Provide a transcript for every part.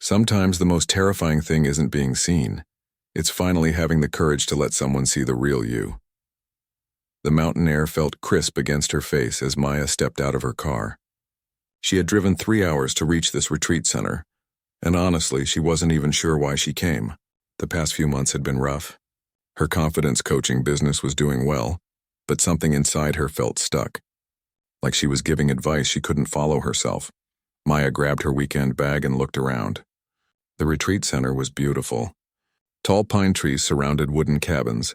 Sometimes the most terrifying thing isn't being seen. It's finally having the courage to let someone see the real you. The mountain air felt crisp against her face as Maya stepped out of her car. She had driven 3 hours to reach this retreat center, and honestly, she wasn't even sure why she came. The past few months had been rough. Her confidence coaching business was doing well, but something inside her felt stuck. Like she was giving advice she couldn't follow herself. Maya grabbed her weekend bag and looked around. The retreat center was beautiful. Tall pine trees surrounded wooden cabins,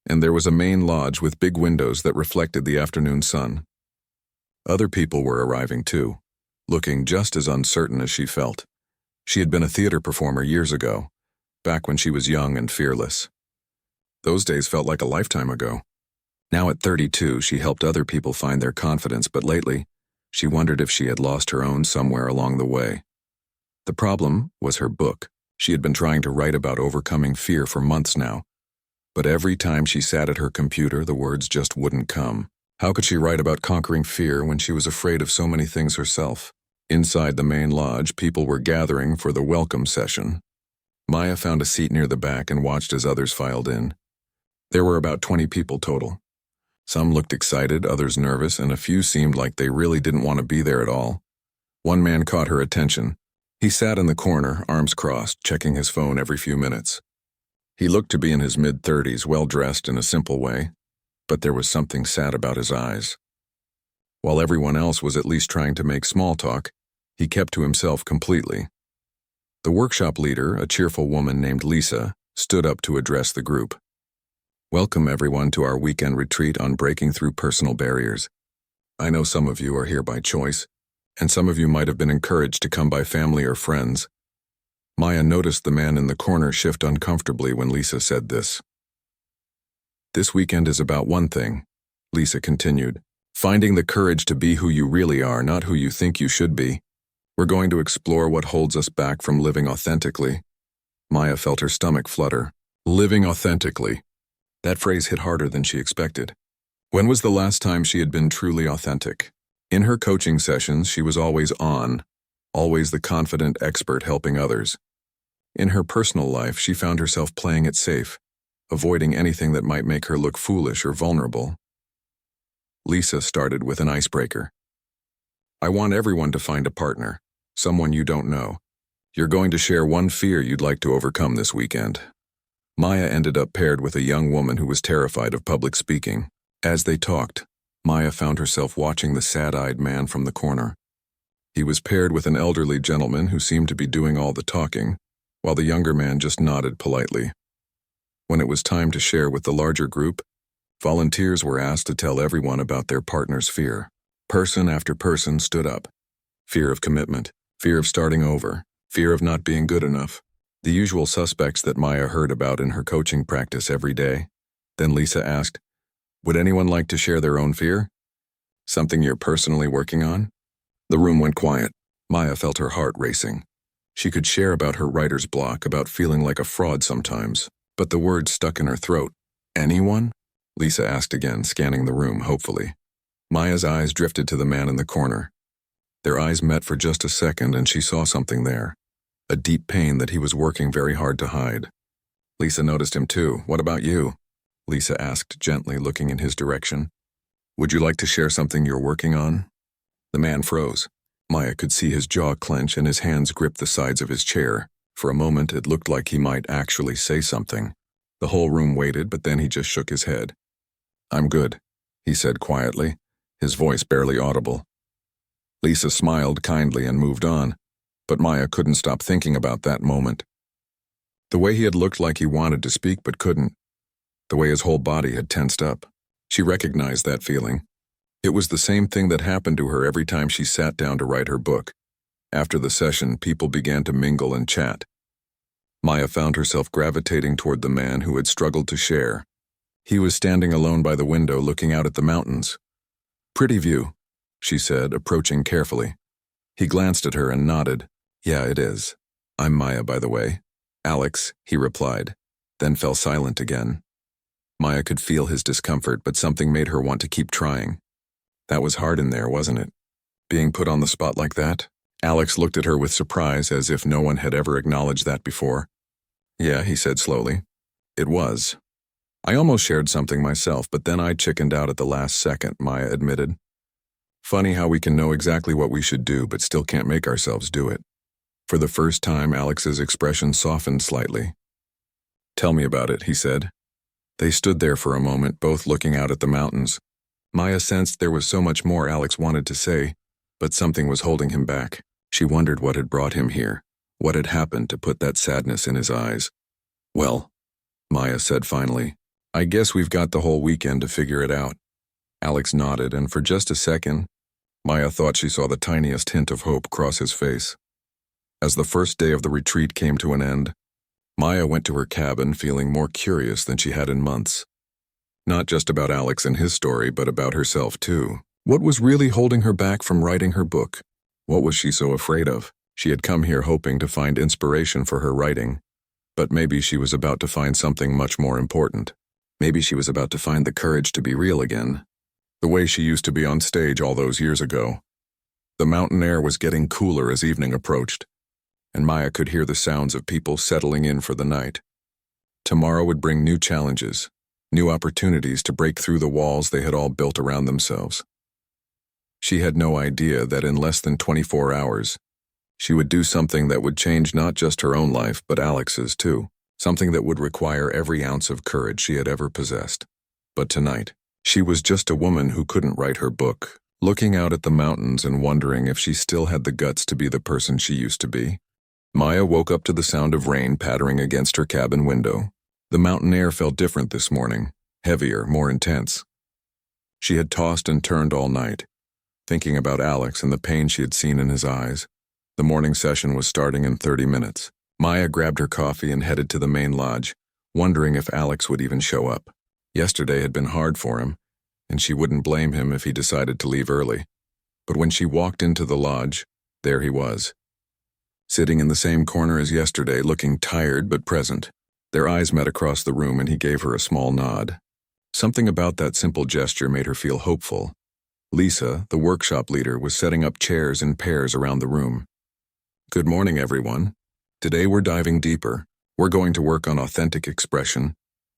and there was a main lodge with big windows that reflected the afternoon sun. Other people were arriving too, looking just as uncertain as she felt. She had been a theater performer years ago, back when she was young and fearless. Those days felt like a lifetime ago. Now at 32, she helped other people find their confidence, but lately, she wondered if she had lost her own somewhere along the way. The problem was her book. She had been trying to write about overcoming fear for months now, but every time she sat at her computer, the words just wouldn't come. How could she write about conquering fear when she was afraid of so many things herself? Inside the main lodge, people were gathering for the welcome session. Maya found a seat near the back and watched as others filed in. There were about 20 people total. Some looked excited, others nervous, and a few seemed like they really didn't want to be there at all. One man caught her attention. He sat in the corner, arms crossed, checking his phone every few minutes. He looked to be in his mid-30s, well-dressed in a simple way, but there was something sad about his eyes. While everyone else was at least trying to make small talk, he kept to himself completely. The workshop leader, a cheerful woman named Lisa, stood up to address the group. Welcome everyone to our weekend retreat on breaking through personal barriers. I know some of you are here by choice, and some of you might have been encouraged to come by family or friends. Maya noticed the man in the corner shift uncomfortably when Lisa said this. This weekend is about one thing, Lisa continued, finding the courage to be who you really are, not who you think you should be. We're going to explore what holds us back from living authentically. Maya felt her stomach flutter. Living authentically. That phrase hit harder than she expected. When was the last time she had been truly authentic? In her coaching sessions, she was always on, always the confident expert helping others. In her personal life, she found herself playing it safe, avoiding anything that might make her look foolish or vulnerable. Lisa started with an icebreaker. I want everyone to find a partner, someone you don't know. You're going to share one fear you'd like to overcome this weekend. Maya ended up paired with a young woman who was terrified of public speaking. As they talked, Maya found herself watching the sad-eyed man from the corner. He was paired with an elderly gentleman who seemed to be doing all the talking, while the younger man just nodded politely. When it was time to share with the larger group, volunteers were asked to tell everyone about their partner's fear. Person after person stood up. Fear of commitment, fear of starting over, fear of not being good enough. The usual suspects that Maya heard about in her coaching practice every day. Then Lisa asked, would anyone like to share their own fear? Something you're personally working on? The room went quiet. Maya felt her heart racing. She could share about her writer's block, about feeling like a fraud sometimes, but the words stuck in her throat. Anyone? Lisa asked again, scanning the room hopefully. Maya's eyes drifted to the man in the corner. Their eyes met for just a second and she saw something there. A deep pain that he was working very hard to hide. Lisa noticed him too. What about you? Lisa asked gently, looking in his direction. Would you like to share something you're working on? The man froze. Maya could see his jaw clench and his hands grip the sides of his chair. For a moment, it looked like he might actually say something. The whole room waited, but then he just shook his head. I'm good, he said quietly, his voice barely audible. Lisa smiled kindly and moved on, but Maya couldn't stop thinking about that moment. The way he had looked like he wanted to speak but couldn't. The way his whole body had tensed up. She recognized that feeling. It was the same thing that happened to her every time she sat down to write her book. After the session, people began to mingle and chat. Maya found herself gravitating toward the man who had struggled to share. He was standing alone by the window looking out at the mountains. Pretty view, she said, approaching carefully. He glanced at her and nodded. Yeah, it is. I'm Maya, by the way. Alex, he replied, then fell silent again. Maya could feel his discomfort, but something made her want to keep trying. That was hard in there, wasn't it? Being put on the spot like that? Alex looked at her with surprise as if no one had ever acknowledged that before. Yeah, he said slowly. It was. I almost shared something myself, but then I chickened out at the last second, Maya admitted. Funny how we can know exactly what we should do, but still can't make ourselves do it. For the first time, Alex's expression softened slightly. Tell me about it, he said. They stood there for a moment, both looking out at the mountains. Maya sensed there was so much more Alex wanted to say, but something was holding him back. She wondered what had brought him here, what had happened to put that sadness in his eyes. Well, Maya said finally, I guess we've got the whole weekend to figure it out. Alex nodded, and for just a second, Maya thought she saw the tiniest hint of hope cross his face. As the first day of the retreat came to an end, Maya went to her cabin feeling more curious than she had in months. Not just about Alex and his story, but about herself too. What was really holding her back from writing her book? What was she so afraid of? She had come here hoping to find inspiration for her writing, but maybe she was about to find something much more important. Maybe she was about to find the courage to be real again, the way she used to be on stage all those years ago. The mountain air was getting cooler as evening approached, and Maya could hear the sounds of people settling in for the night. Tomorrow would bring new challenges, new opportunities to break through the walls they had all built around themselves. She had no idea that in less than 24 hours, she would do something that would change not just her own life, but Alex's too, something that would require every ounce of courage she had ever possessed. But tonight, she was just a woman who couldn't write her book, looking out at the mountains and wondering if she still had the guts to be the person she used to be. Maya woke up to the sound of rain pattering against her cabin window. The mountain air felt different this morning, heavier, more intense. She had tossed and turned all night, thinking about Alex and the pain she had seen in his eyes. The morning session was starting in 30 minutes. Maya grabbed her coffee and headed to the main lodge, wondering if Alex would even show up. Yesterday had been hard for him, and she wouldn't blame him if he decided to leave early. But when she walked into the lodge, there he was, sitting in the same corner as yesterday, looking tired but present. Their eyes met across the room and he gave her a small nod. Something about that simple gesture made her feel hopeful. Lisa, the workshop leader, was setting up chairs in pairs around the room. Good morning, everyone. Today we're diving deeper. We're going to work on authentic expression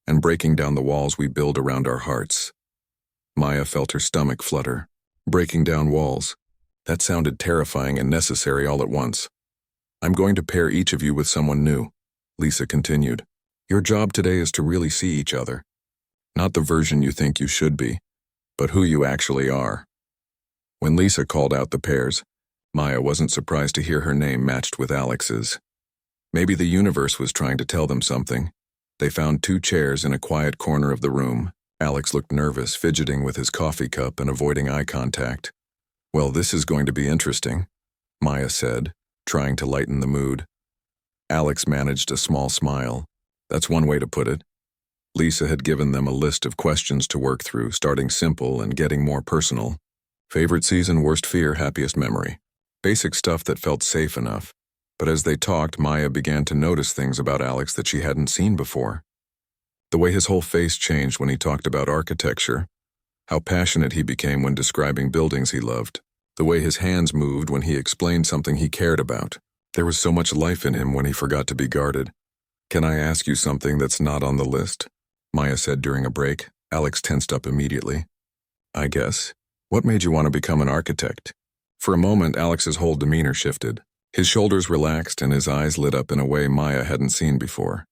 and breaking down the walls we build around our hearts. Maya felt her stomach flutter. Breaking down walls. That sounded terrifying and necessary all at once. I'm going to pair each of you with someone new, Lisa continued. Your job today is to really see each other. Not the version you think you should be, but who you actually are. When Lisa called out the pairs, Maya wasn't surprised to hear her name matched with Alex's. Maybe the universe was trying to tell them something. They found 2 chairs in a quiet corner of the room. Alex looked nervous, fidgeting with his coffee cup and avoiding eye contact. Well, this is going to be interesting, Maya said, trying to lighten the mood. Alex managed a small smile. That's one way to put it. Lisa had given them a list of questions to work through, starting simple and getting more personal. Favorite season, worst fear, happiest memory. Basic stuff that felt safe enough. But as they talked, Maya began to notice things about Alex that she hadn't seen before. The way his whole face changed when he talked about architecture, how passionate he became when describing buildings he loved, the way his hands moved when he explained something he cared about. There was so much life in him when he forgot to be guarded. Can I ask you something that's not on the list? Maya said during a break. Alex tensed up immediately. I guess. What made you want to become an architect? For a moment, Alex's whole demeanor shifted. His shoulders relaxed and his eyes lit up in a way Maya hadn't seen before.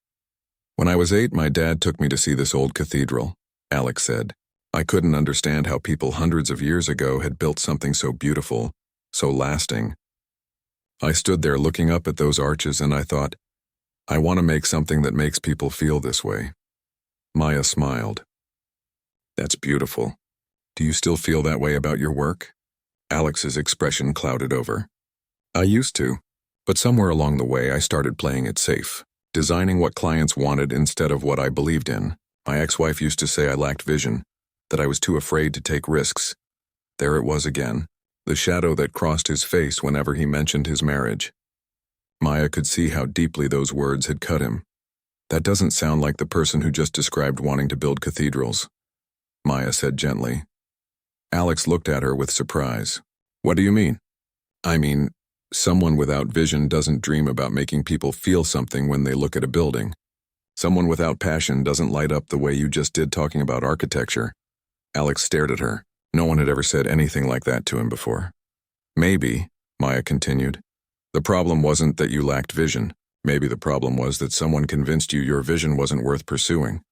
When I was 8, my dad took me to see this old cathedral, Alex said. I couldn't understand how people hundreds of years ago had built something so beautiful, so lasting. I stood there looking up at those arches and I thought, I want to make something that makes people feel this way. Maya smiled. That's beautiful. Do you still feel that way about your work? Alex's expression clouded over. I used to, but somewhere along the way I started playing it safe, designing what clients wanted instead of what I believed in. My ex-wife used to say I lacked vision, that I was too afraid to take risks. There it was again, the shadow that crossed his face whenever he mentioned his marriage. Maya could see how deeply those words had cut him. That doesn't sound like the person who just described wanting to build cathedrals, Maya said gently. Alex looked at her with surprise. What do you mean? I mean, Someone without vision doesn't dream about making people feel something when they look at a building. Someone without passion doesn't light up the way you just did talking about architecture. Alex stared at her. No one had ever said anything like that to him before. Maybe, Maya continued, the problem wasn't that you lacked vision. Maybe the problem was that someone convinced you your vision wasn't worth pursuing.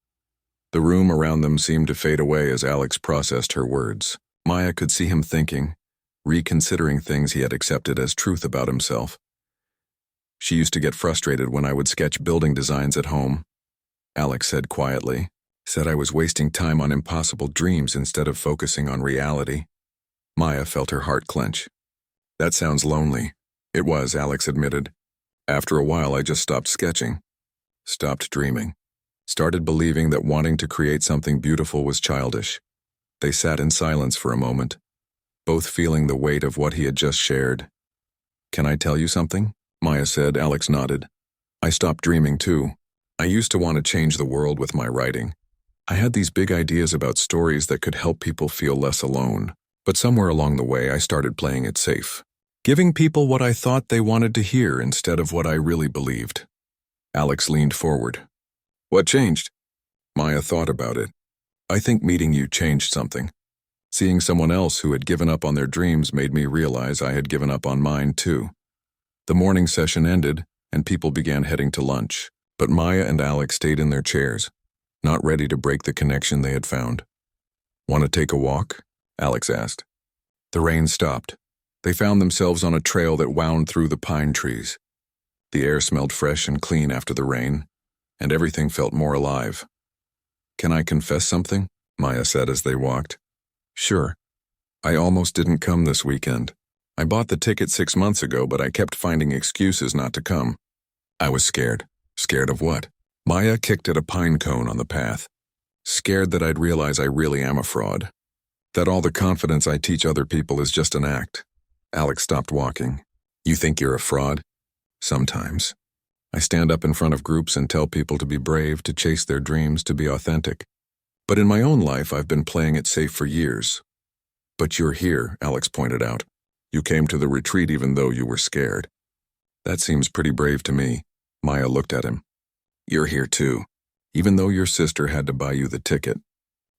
The room around them seemed to fade away as Alex processed her words. Maya could see him thinking, reconsidering things he had accepted as truth about himself. She used to get frustrated when I would sketch building designs at home, Alex said quietly. Said I was wasting time on impossible dreams instead of focusing on reality. Maya felt her heart clench. That sounds lonely. It was, Alex admitted. After a while, I just stopped sketching. Stopped dreaming. Started believing that wanting to create something beautiful was childish. They sat in silence for a moment, both feeling the weight of what he had just shared. Can I tell you something? Maya said. Alex nodded. I stopped dreaming too. I used to want to change the world with my writing. I had these big ideas about stories that could help people feel less alone, but somewhere along the way I started playing it safe. Giving people what I thought they wanted to hear instead of what I really believed. Alex leaned forward. What changed? Maya thought about it. I think meeting you changed something. Seeing someone else who had given up on their dreams made me realize I had given up on mine too. The morning session ended, and people began heading to lunch, but Maya and Alex stayed in their chairs, not ready to break the connection they had found. Want to take a walk? Alex asked. The rain stopped. They found themselves on a trail that wound through the pine trees. The air smelled fresh and clean after the rain, and everything felt more alive. Can I confess something? Maya said as they walked. Sure. I almost didn't come this weekend. I bought the ticket 6 months ago, but I kept finding excuses not to come. I was scared. Scared of what? Maya kicked at a pine cone on the path. Scared that I'd realize I really am a fraud. That all the confidence I teach other people is just an act. Alex stopped walking. You think you're a fraud? Sometimes. I stand up in front of groups and tell people to be brave, to chase their dreams, to be authentic. But in my own life, I've been playing it safe for years. But you're here, Alex pointed out. You came to the retreat even though you were scared. That seems pretty brave to me. Maya looked at him. You're here too, even though your sister had to buy you the ticket.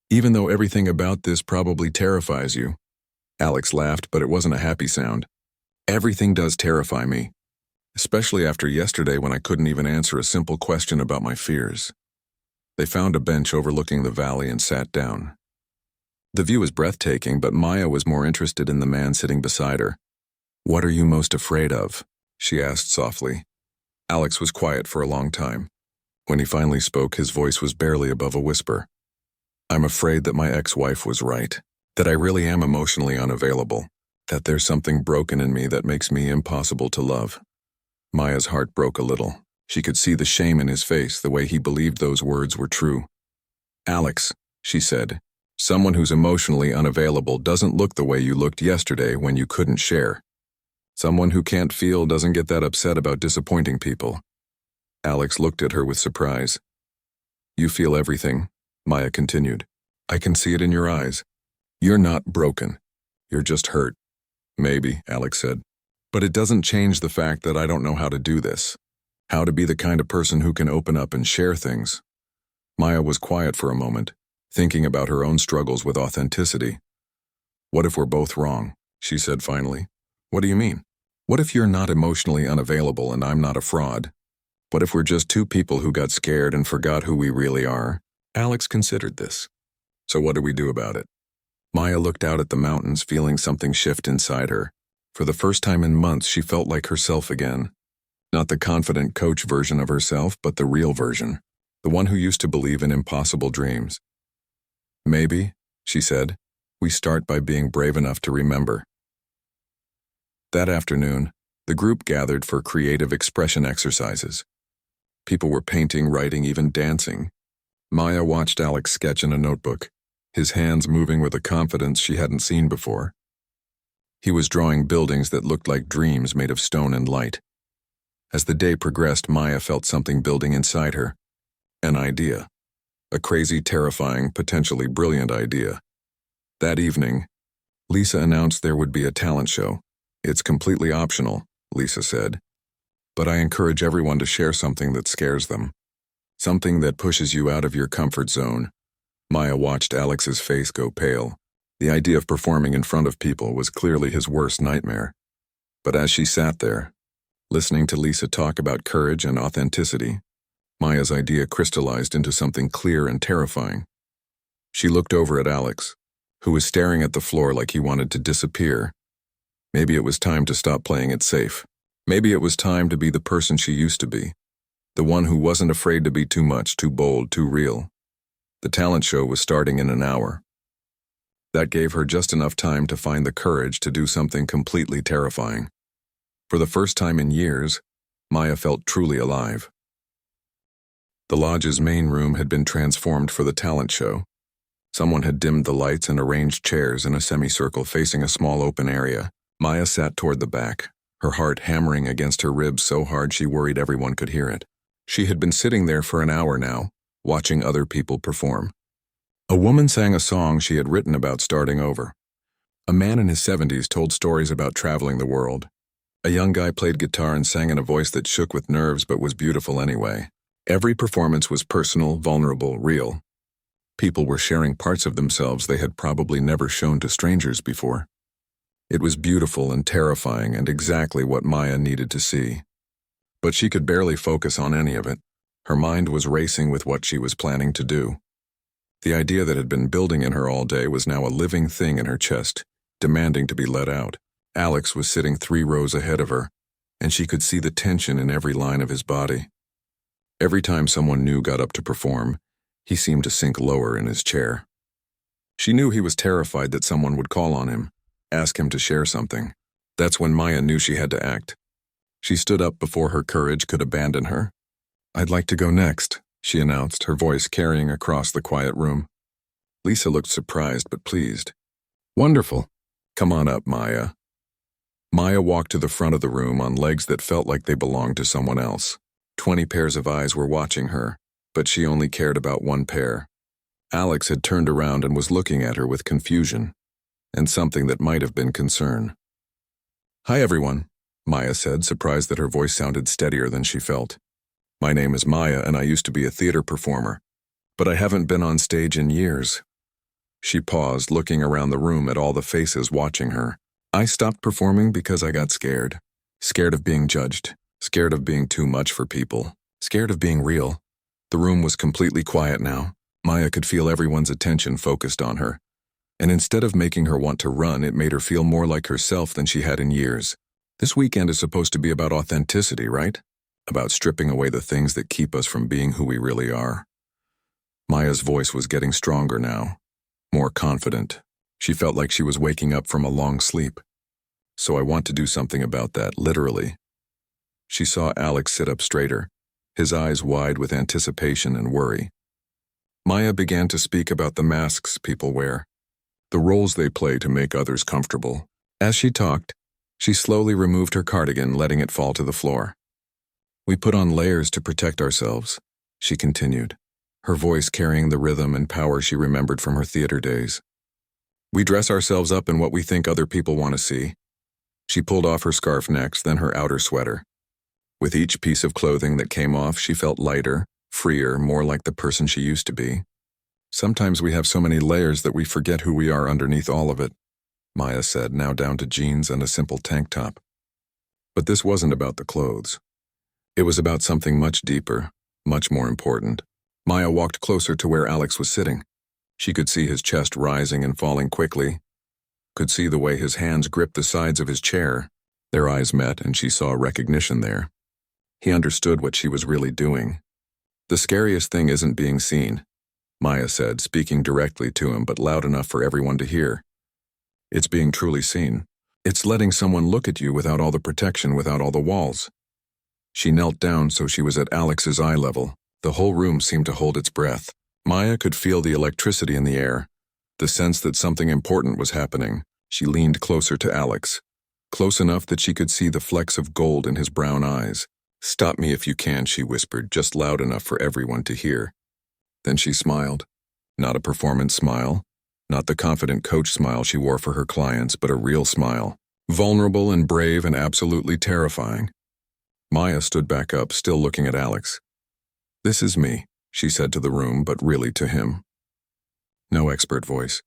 Even though everything about this probably terrifies you. Alex laughed, but it wasn't a happy sound. Everything does terrify me, especially after yesterday when I couldn't even answer a simple question about my fears. They found a bench overlooking the valley and sat down. The view was breathtaking, but Maya was more interested in the man sitting beside her. What are you most afraid of? She asked softly. Alex was quiet for a long time. When he finally spoke, his voice was barely above a whisper. I'm afraid that my ex-wife was right, that I really am emotionally unavailable, that there's something broken in me that makes me impossible to love. Maya's heart broke a little. She could see the shame in his face, the way he believed those words were true. Alex, she said, someone who's emotionally unavailable doesn't look the way you looked yesterday when you couldn't share. Someone who can't feel doesn't get that upset about disappointing people. Alex looked at her with surprise. You feel everything, Maya continued. I can see it in your eyes. You're not broken. You're just hurt. Maybe, Alex said. But it doesn't change the fact that I don't know how to do this. How to be the kind of person who can open up and share things. Maya was quiet for a moment, thinking about her own struggles with authenticity. What if we're both wrong? She said finally. What do you mean? What if you're not emotionally unavailable and I'm not a fraud? What if we're just two people who got scared and forgot who we really are? Alex considered this. So what do we do about it? Maya looked out at the mountains, feeling something shift inside her. For the first time in months, she felt like herself again. Not the confident coach version of herself, but the real version. The one who used to believe in impossible dreams. Maybe, she said, we start by being brave enough to remember. That afternoon, the group gathered for creative expression exercises. People were painting, writing, even dancing. Maya watched Alex sketch in a notebook, his hands moving with a confidence she hadn't seen before. He was drawing buildings that looked like dreams made of stone and light. As the day progressed, Maya felt something building inside her. An idea. A crazy, terrifying, potentially brilliant idea. That evening, Lisa announced there would be a talent show. It's completely optional, Lisa said. But I encourage everyone to share something that scares them. Something that pushes you out of your comfort zone. Maya watched Alex's face go pale. The idea of performing in front of people was clearly his worst nightmare. But as she sat there, listening to Lisa talk about courage and authenticity, Maya's idea crystallized into something clear and terrifying. She looked over at Alex, who was staring at the floor like he wanted to disappear. Maybe it was time to stop playing it safe. Maybe it was time to be the person she used to be. The one who wasn't afraid to be too much, too bold, too real. The talent show was starting in an hour. That gave her just enough time to find the courage to do something completely terrifying. For the first time in years, Maya felt truly alive. The lodge's main room had been transformed for the talent show. Someone had dimmed the lights and arranged chairs in a semicircle facing a small open area. Maya sat toward the back, her heart hammering against her ribs so hard she worried everyone could hear it. She had been sitting there for an hour now, watching other people perform. A woman sang a song she had written about starting over. A man in his 70s told stories about traveling the world. A young guy played guitar and sang in a voice that shook with nerves but was beautiful anyway. Every performance was personal, vulnerable, real. People were sharing parts of themselves they had probably never shown to strangers before. It was beautiful and terrifying and exactly what Maya needed to see. But she could barely focus on any of it. Her mind was racing with what she was planning to do. The idea that had been building in her all day was now a living thing in her chest, demanding to be let out. Alex was sitting 3 rows ahead of her, and she could see the tension in every line of his body. Every time someone new got up to perform, he seemed to sink lower in his chair. She knew he was terrified that someone would call on him, ask him to share something. That's when Maya knew she had to act. She stood up before her courage could abandon her. "I'd like to go next," she announced, her voice carrying across the quiet room. Lisa looked surprised but pleased. "Wonderful. Come on up, Maya." Maya walked to the front of the room on legs that felt like they belonged to someone else. 20 pairs of eyes were watching her, but she only cared about one pair. Alex had turned around and was looking at her with confusion, and something that might have been concern. "Hi, everyone," Maya said, surprised that her voice sounded steadier than she felt. "My name is Maya, and I used to be a theater performer, but I haven't been on stage in years." She paused, looking around the room at all the faces watching her. "I stopped performing because I got scared. Scared of being judged. Scared of being too much for people. Scared of being real." The room was completely quiet now. Maya could feel everyone's attention focused on her. And instead of making her want to run, it made her feel more like herself than she had in years. This weekend is supposed to be about authenticity, right? About stripping away the things that keep us from being who we really are. Maya's voice was getting stronger now, more confident. She felt like she was waking up from a long sleep. "So I want to do something about that, literally." She saw Alex sit up straighter, his eyes wide with anticipation and worry. Maya began to speak about the masks people wear, the roles they play to make others comfortable. As she talked, she slowly removed her cardigan, letting it fall to the floor. "We put on layers to protect ourselves," she continued, her voice carrying the rhythm and power she remembered from her theater days. "We dress ourselves up in what we think other people want to see." She pulled off her scarf next, then her outer sweater. With each piece of clothing that came off, she felt lighter, freer, more like the person she used to be. "Sometimes we have so many layers that we forget who we are underneath all of it," Maya said, now down to jeans and a simple tank top. But this wasn't about the clothes. It was about something much deeper, much more important. Maya walked closer to where Alex was sitting. She could see his chest rising and falling quickly, could see the way his hands gripped the sides of his chair. Their eyes met, and she saw recognition there. He understood what she was really doing. "The scariest thing isn't being seen," Maya said, speaking directly to him but loud enough for everyone to hear. "It's being truly seen. It's letting someone look at you without all the protection, without all the walls." She knelt down so she was at Alex's eye level. The whole room seemed to hold its breath. Maya could feel the electricity in the air, the sense that something important was happening. She leaned closer to Alex, close enough that she could see the flecks of gold in his brown eyes. "Stop me if you can," she whispered, just loud enough for everyone to hear. Then she smiled. Not a performance smile, not the confident coach smile she wore for her clients, but a real smile. Vulnerable and brave and absolutely terrifying. Maya stood back up, still looking at Alex. "This is me," she said to the room, but really to him. No expert voice.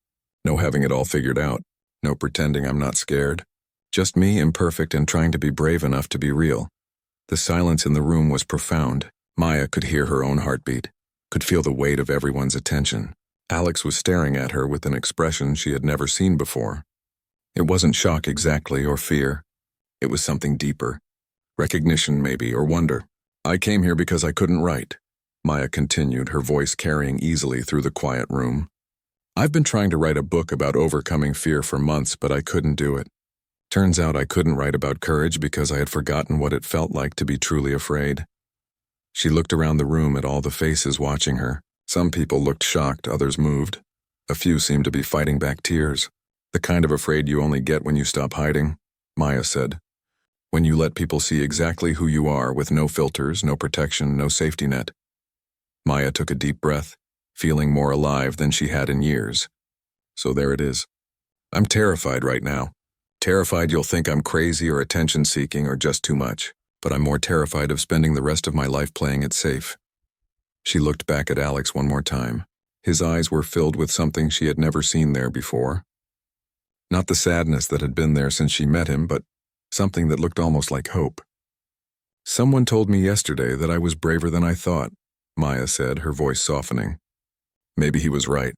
No having it all figured out. No pretending I'm not scared. Just me, imperfect and trying to be brave enough to be real. The silence in the room was profound. Maya could hear her own heartbeat, could feel the weight of everyone's attention. Alex was staring at her with an expression she had never seen before. It wasn't shock exactly, or fear. It was something deeper. Recognition, maybe, or wonder. "I came here because I couldn't write," Maya continued, her voice carrying easily through the quiet room. "I've been trying to write a book about overcoming fear for months, but I couldn't do it. Turns out I couldn't write about courage because I had forgotten what it felt like to be truly afraid." She looked around the room at all the faces watching her. Some people looked shocked, others moved. A few seemed to be fighting back tears. "The kind of afraid you only get when you stop hiding," Maya said. "When you let people see exactly who you are with no filters, no protection, no safety net." Maya took a deep breath, feeling more alive than she had in years. "So there it is. I'm terrified right now. Terrified you'll think I'm crazy or attention-seeking or just too much, but I'm more terrified of spending the rest of my life playing it safe." She looked back at Alex one more time. His eyes were filled with something she had never seen there before. Not the sadness that had been there since she met him, but something that looked almost like hope. "Someone told me yesterday that I was braver than I thought," Maya said, her voice softening. Maybe he was right.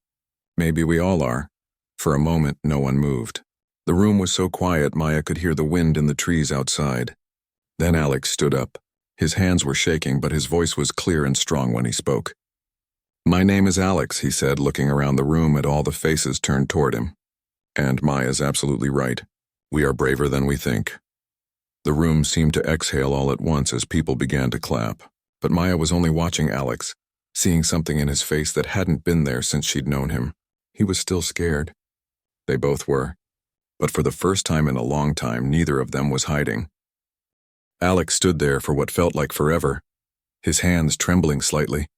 Maybe we all are. For a moment, no one moved. The room was so quiet Maya could hear the wind in the trees outside. Then Alex stood up. His hands were shaking, but his voice was clear and strong when he spoke. "My name is Alex," he said, looking around the room at all the faces turned toward him. "And Maya's absolutely right. We are braver than we think." The room seemed to exhale all at once as people began to clap, but Maya was only watching Alex, seeing something in his face that hadn't been there since she'd known him. He was still scared. They both were. But for the first time in a long time, neither of them was hiding. Alex stood there for what felt like forever, his hands trembling slightly.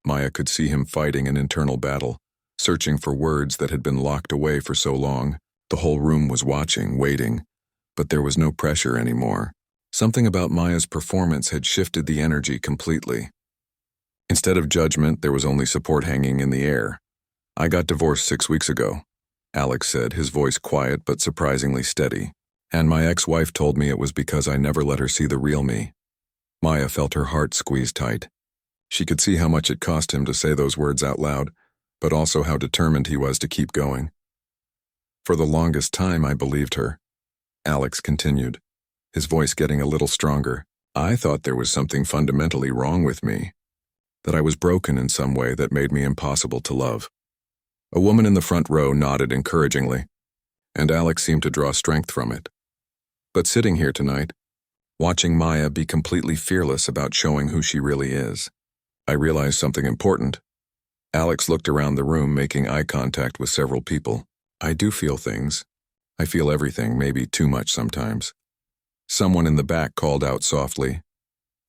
Maya could see him fighting an internal battle, searching for words that had been locked away for so long. The whole room was watching, waiting, but there was no pressure anymore. Something about Maya's performance had shifted the energy completely. Instead of judgment, there was only support hanging in the air. "I got divorced 6 weeks ago," Alex said, his voice quiet but surprisingly steady. "And my ex-wife told me it was because I never let her see the real me." Maya felt her heart squeeze tight. She could see how much it cost him to say those words out loud, but also how determined he was to keep going. "For the longest time, I believed her," Alex continued, his voice getting a little stronger. "I thought there was something fundamentally wrong with me, that I was broken in some way that made me impossible to love." A woman in the front row nodded encouragingly, and Alex seemed to draw strength from it. But sitting here tonight, watching Maya be completely fearless about showing who she really is, I realized something important. Alex looked around the room, making eye contact with several people. "I do feel things. I feel everything, maybe too much sometimes." Someone in the back called out softly,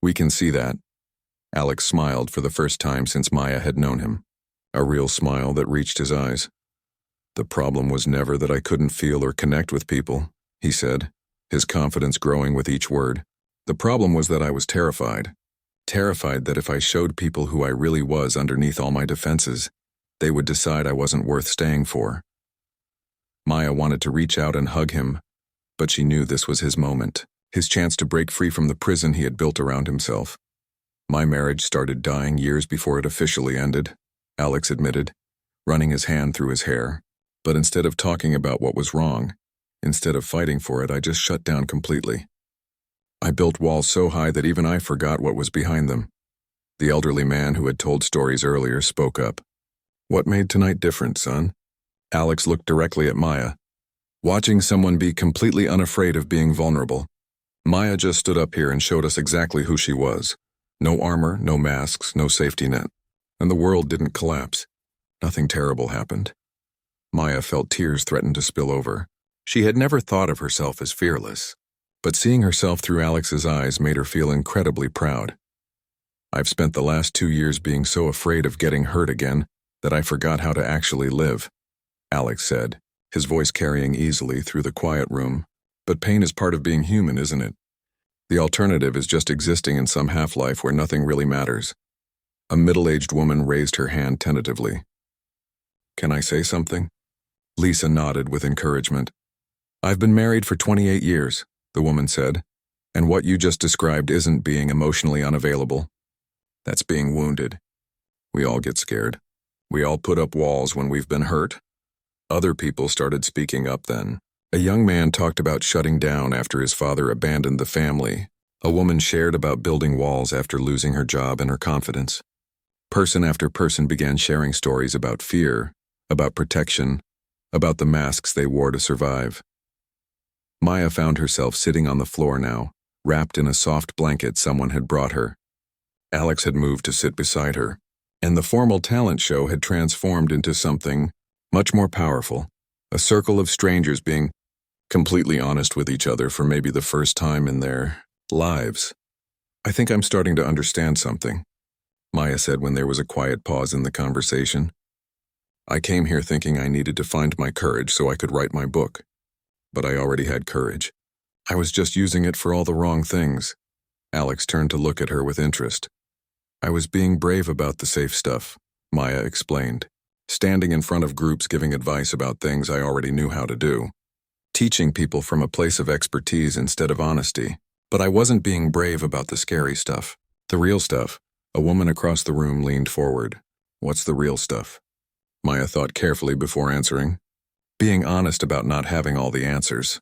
"We can see that." Alex smiled for the first time since Maya had known him, a real smile that reached his eyes. "The problem was never that I couldn't feel or connect with people," he said, his confidence growing with each word. "The problem was that I was terrified. Terrified that if I showed people who I really was underneath all my defenses, they would decide I wasn't worth staying for." Maya wanted to reach out and hug him, but she knew this was his moment, his chance to break free from the prison he had built around himself. "My marriage started dying years before it officially ended," Alex admitted, running his hand through his hair. "But instead of talking about what was wrong, instead of fighting for it, I just shut down completely. I built walls so high that even I forgot what was behind them." The elderly man who had told stories earlier spoke up. "What made tonight different, son?" Alex looked directly at Maya. "Watching someone be completely unafraid of being vulnerable. Maya just stood up here and showed us exactly who she was. No armor, no masks, no safety net. And the world didn't collapse. Nothing terrible happened." Maya felt tears threaten to spill over. She had never thought of herself as fearless, but seeing herself through Alex's eyes made her feel incredibly proud. "I've spent the last 2 years being so afraid of getting hurt again that I forgot how to actually live," Alex said, his voice carrying easily through the quiet room. But pain is part of being human, isn't it? The alternative is just existing in some half-life where nothing really matters. A middle-aged woman raised her hand tentatively. Can I say something? Lisa nodded with encouragement. I've been married for 28 years, the woman said, and what you just described isn't being emotionally unavailable. That's being wounded. We all get scared. We all put up walls when we've been hurt. Other people started speaking up then. A young man talked about shutting down after his father abandoned the family. A woman shared about building walls after losing her job and her confidence. Person after person began sharing stories about fear, about protection, about the masks they wore to survive. Maya found herself sitting on the floor now, wrapped in a soft blanket someone had brought her. Alex had moved to sit beside her, and the formal talent show had transformed into something much more powerful, a circle of strangers being completely honest with each other for maybe the first time in their lives. I think I'm starting to understand something, Maya said when there was a quiet pause in the conversation. I came here thinking I needed to find my courage so I could write my book. But I already had courage. I was just using it for all the wrong things. Alex turned to look at her with interest. I was being brave about the safe stuff, Maya explained, standing in front of groups giving advice about things I already knew how to do, teaching people from a place of expertise instead of honesty. But I wasn't being brave about the scary stuff. The real stuff. A woman across the room leaned forward. What's the real stuff? Maya thought carefully before answering. Being honest about not having all the answers.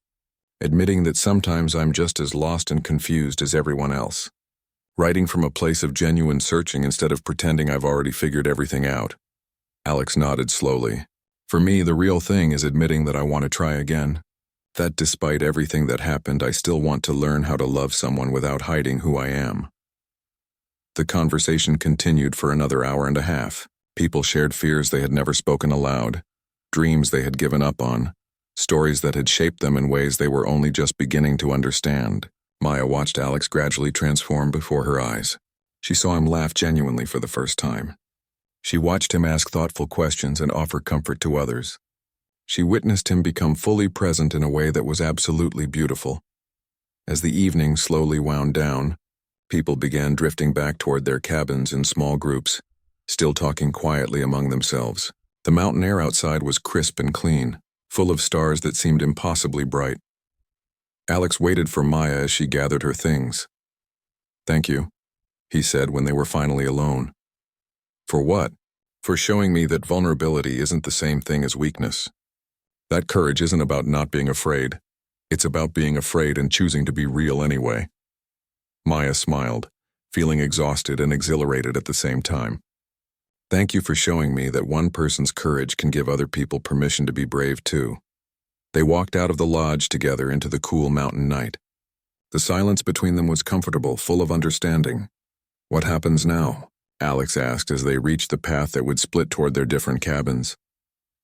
Admitting that sometimes I'm just as lost and confused as everyone else. Writing from a place of genuine searching instead of pretending I've already figured everything out. Alex nodded slowly. For me, the real thing is admitting that I want to try again. That despite everything that happened, I still want to learn how to love someone without hiding who I am. The conversation continued for another hour and a half. People shared fears they had never spoken aloud, dreams they had given up on, stories that had shaped them in ways they were only just beginning to understand. Maya watched Alex gradually transform before her eyes. She saw him laugh genuinely for the first time. She watched him ask thoughtful questions and offer comfort to others. She witnessed him become fully present in a way that was absolutely beautiful. As the evening slowly wound down, people began drifting back toward their cabins in small groups, still talking quietly among themselves. The mountain air outside was crisp and clean, full of stars that seemed impossibly bright. Alex waited for Maya as she gathered her things. Thank you, he said when they were finally alone. For what? For showing me that vulnerability isn't the same thing as weakness. That courage isn't about not being afraid. It's about being afraid and choosing to be real anyway. Maya smiled, feeling exhausted and exhilarated at the same time. Thank you for showing me that one person's courage can give other people permission to be brave too. They walked out of the lodge together into the cool mountain night. The silence between them was comfortable, full of understanding. What happens now? Alex asked as they reached the path that would split toward their different cabins.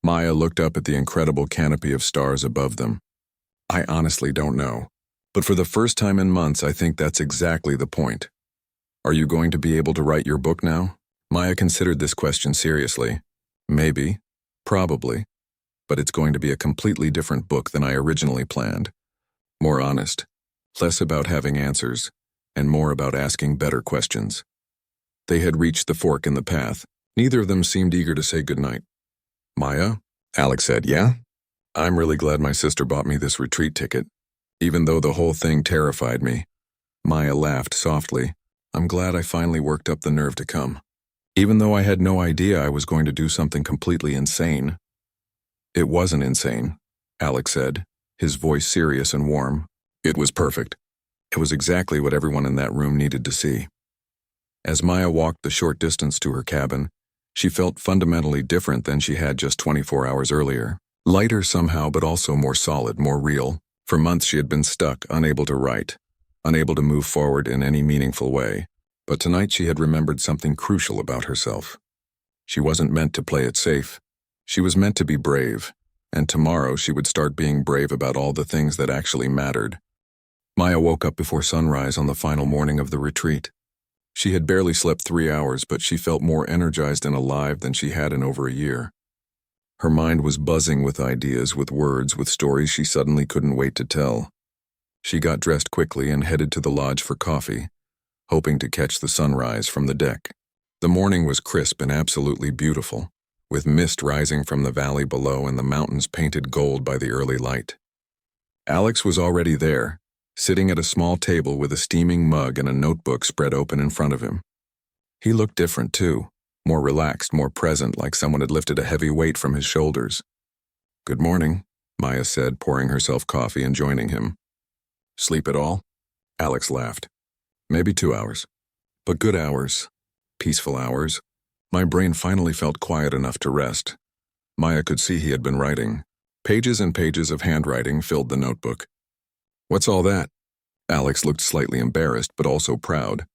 Maya looked up at the incredible canopy of stars above them. I honestly don't know. But for the first time in months, I think that's exactly the point. Are you going to be able to write your book now? Maya considered this question seriously. Maybe. Probably. But it's going to be a completely different book than I originally planned. More honest. Less about having answers, and more about asking better questions. They had reached the fork in the path. Neither of them seemed eager to say goodnight. Maya? Alex said, yeah? I'm really glad my sister bought me this retreat ticket, even though the whole thing terrified me. Maya laughed softly. I'm glad I finally worked up the nerve to come. Even though I had no idea I was going to do something completely insane. It wasn't insane, Alex said, his voice serious and warm. It was perfect. It was exactly what everyone in that room needed to see. As Maya walked the short distance to her cabin, she felt fundamentally different than she had just 24 hours earlier. Lighter somehow, but also more solid, more real. For months she had been stuck, unable to write, unable to move forward in any meaningful way. But tonight she had remembered something crucial about herself. She wasn't meant to play it safe. She was meant to be brave, and tomorrow she would start being brave about all the things that actually mattered. Maya woke up before sunrise on the final morning of the retreat. She had barely slept 3 hours, but she felt more energized and alive than she had in over a year. Her mind was buzzing with ideas, with words, with stories she suddenly couldn't wait to tell. She got dressed quickly and headed to the lodge for coffee, hoping to catch the sunrise from the deck. The morning was crisp and absolutely beautiful, with mist rising from the valley below and the mountains painted gold by the early light. Alex was already there, sitting at a small table with a steaming mug and a notebook spread open in front of him. He looked different too, more relaxed, more present, like someone had lifted a heavy weight from his shoulders. "Good morning," Maya said, pouring herself coffee and joining him. "Sleep at all?" Alex laughed. "Maybe 2 hours. But good hours. Peaceful hours. My brain finally felt quiet enough to rest." Maya could see he had been writing. Pages and pages of handwriting filled the notebook. "What's all that?" Alex looked slightly embarrassed, but also proud.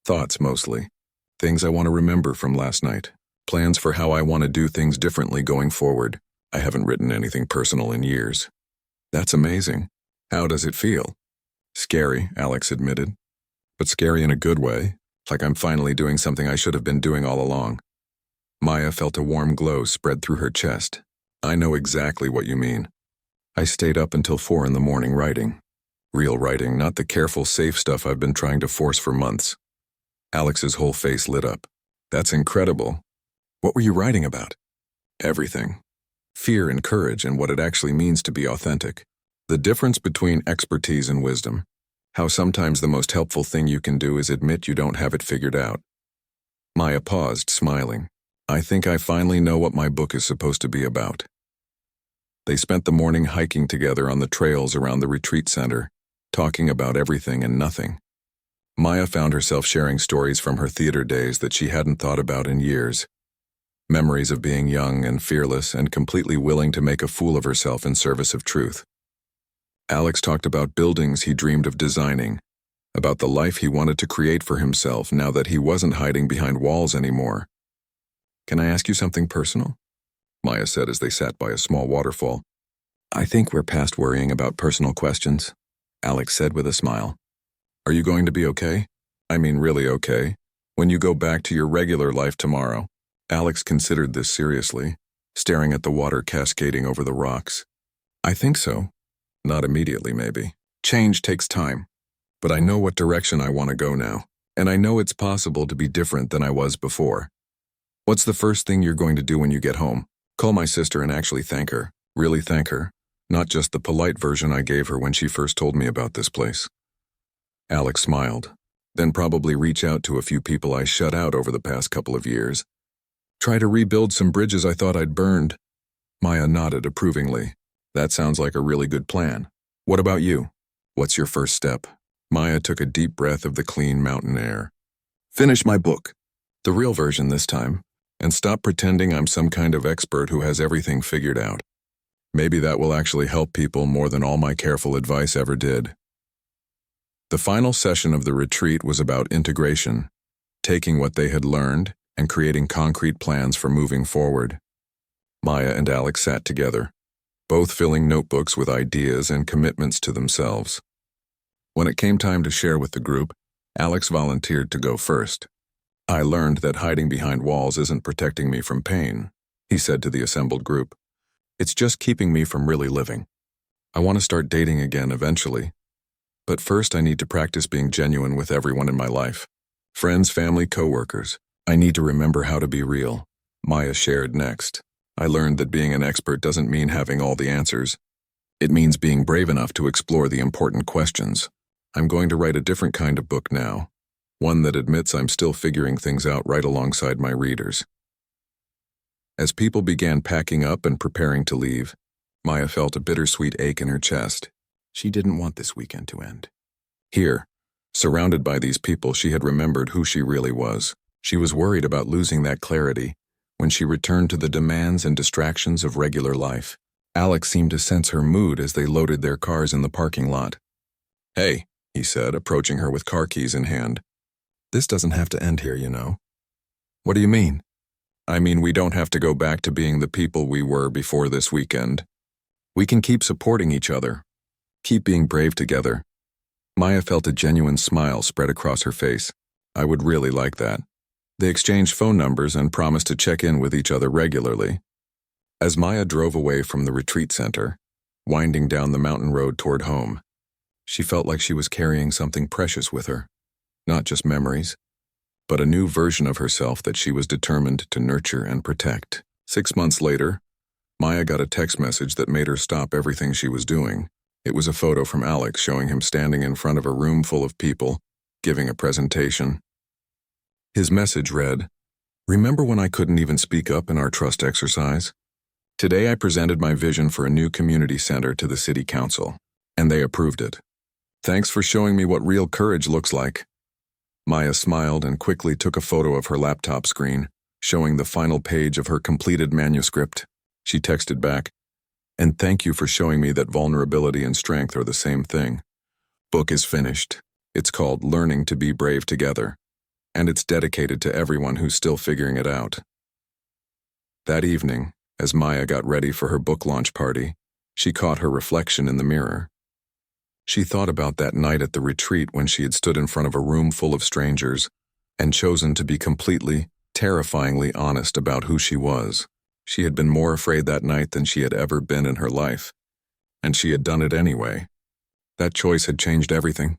"Thoughts, mostly. Things I want to remember from last night. Plans for how I want to do things differently going forward. I haven't written anything personal in years." "That's amazing. How does it feel?" "Scary," Alex admitted. "But scary in a good way, like I'm finally doing something I should have been doing all along." Maya felt a warm glow spread through her chest. "I know exactly what you mean. I stayed up until 4 in the morning writing. Real writing, not the careful, safe stuff I've been trying to force for months." Alex's whole face lit up. "That's incredible. What were you writing about?" "Everything. Fear and courage and what it actually means to be authentic. The difference between expertise and wisdom. How sometimes the most helpful thing you can do is admit you don't have it figured out." Maya paused, smiling. "I think I finally know what my book is supposed to be about." They spent the morning hiking together on the trails around the retreat center, talking about everything and nothing. Maya found herself sharing stories from her theater days that she hadn't thought about in years. Memories of being young and fearless and completely willing to make a fool of herself in service of truth. Alex talked about buildings he dreamed of designing, about the life he wanted to create for himself now that he wasn't hiding behind walls anymore. "Can I ask you something personal?" Maya said as they sat by a small waterfall. "I think we're past worrying about personal questions," Alex said with a smile. "Are you going to be okay? I mean really okay, when you go back to your regular life tomorrow?" Alex considered this seriously, staring at the water cascading over the rocks. "I think so. Not immediately, maybe. Change takes time. But I know what direction I want to go now, and I know it's possible to be different than I was before." "What's the first thing you're going to do when you get home?" "Call my sister and actually thank her. Really thank her. Not just the polite version I gave her when she first told me about this place." Alex smiled. "Then probably reach out to a few people I shut out over the past couple of years. Try to rebuild some bridges I thought I'd burned." Maya nodded approvingly. "That sounds like a really good plan. What about you? What's your first step?" Maya took a deep breath of the clean mountain air. "Finish my book. The real version this time. And stop pretending I'm some kind of expert who has everything figured out. Maybe that will actually help people more than all my careful advice ever did." The final session of the retreat was about integration, taking what they had learned and creating concrete plans for moving forward. Maya and Alex sat together, both filling notebooks with ideas and commitments to themselves. When it came time to share with the group, Alex volunteered to go first. "I learned that hiding behind walls isn't protecting me from pain," he said to the assembled group. "It's just keeping me from really living. I want to start dating again eventually. But first I need to practice being genuine with everyone in my life. Friends, family, coworkers. I need to remember how to be real." Maya shared next. "I learned that being an expert doesn't mean having all the answers. It means being brave enough to explore the important questions. I'm going to write a different kind of book now. One that admits I'm still figuring things out right alongside my readers." As people began packing up and preparing to leave, Maya felt a bittersweet ache in her chest. She didn't want this weekend to end. Here, surrounded by these people, she had remembered who she really was. She was worried about losing that clarity when she returned to the demands and distractions of regular life. Alex seemed to sense her mood as they loaded their cars in the parking lot. "Hey," he said, approaching her with car keys in hand. "This doesn't have to end here, you know." "What do you mean?" "I mean, we don't have to go back to being the people we were before this weekend. We can keep supporting each other. Keep being brave together." Maya felt a genuine smile spread across her face. "I would really like that." They exchanged phone numbers and promised to check in with each other regularly. As Maya drove away from the retreat center, winding down the mountain road toward home, She felt like she was carrying something precious with her, not just memories, but a new version of herself that she was determined to nurture and protect. 6 months later, Maya got a text message that made her stop everything she was doing. It was a photo from Alex showing him standing in front of a room full of people, giving a presentation. His message read, "Remember when I couldn't even speak up in our trust exercise? Today I presented my vision for a new community center to the city council, and they approved it. Thanks for showing me what real courage looks like." Maya smiled and quickly took a photo of her laptop screen, showing the final page of her completed manuscript. She texted back, "And thank you for showing me that vulnerability and strength are the same thing. Book is finished. It's called Learning to Be Brave Together, and it's dedicated to everyone who's still figuring it out." That evening, as Maya got ready for her book launch party, she caught her reflection in the mirror. She thought about that night at the retreat when she had stood in front of a room full of strangers and chosen to be completely, terrifyingly honest about who she was. She had been more afraid that night than she had ever been in her life, and she had done it anyway. That choice had changed everything.